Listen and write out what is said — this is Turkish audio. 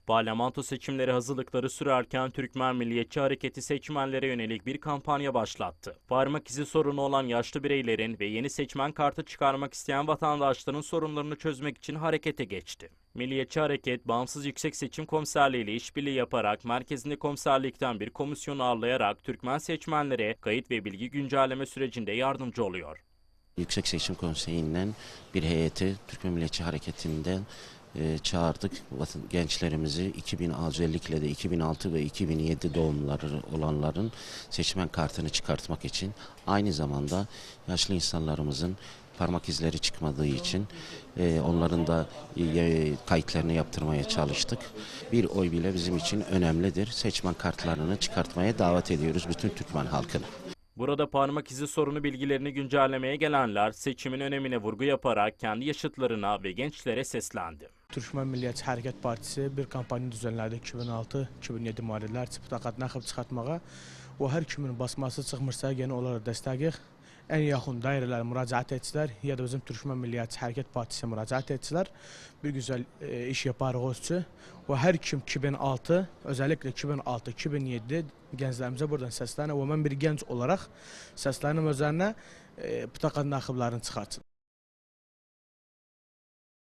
Parlamento seçimleri hazırlıkları sürerken Türkmen Milliyetçi Hareketi seçmenlere yönelik bir kampanya başlattı. Parmak izi sorunu olan yaşlı bireylerin ve yeni seçmen kartı çıkarmak isteyen vatandaşların sorunlarını çözmek için harekete geçti. Milliyetçi Hareket, Bağımsız Yüksek Seçim Komiserliği ile işbirliği yaparak merkezinde komiserlikten bir komisyon ağırlayarak Türkmen seçmenlere kayıt ve bilgi güncelleme sürecinde yardımcı oluyor. Yüksek Seçim Konseyi'nden bir heyeti Türkmen Milliyetçi Hareketi'nden çağırdık. Gençlerimizi özellikle de 2006 ve 2007 doğumları olanların seçmen kartını çıkartmak için, aynı zamanda yaşlı insanlarımızın parmak izleri çıkmadığı için onların da kayıtlarını yaptırmaya çalıştık. Bir oy bile bizim için önemlidir. Seçmen kartlarını çıkartmaya davet ediyoruz bütün Türkmen halkını. Burada parmak izi sorunu bilgilerini güncellemeye gelenler seçimin önemine vurgu yaparak kendi yaşıtlarına ve gençlere seslendi. Türkmen Milliyetçi Hareket Partisi bir kampanya düzenlədi 2006-2007 modellər çiptaqat naxıb çıxartmağa. O hər kimin basması çıxmırsa, yenə onlara dəstəgiq. En yakın daireler müracaat ettiler ya da bizim Türkmen Milliyetçi Hareket Partisi'ne müracaat ettiler. Bir güzel iş yaparız için. Ve her kim 2006, özellikle 2006-2007 gençlerimize buradan seslenir. Ve ben bir genç olarak seslenim üzerine pıtakat nakıblarını çıkartsın.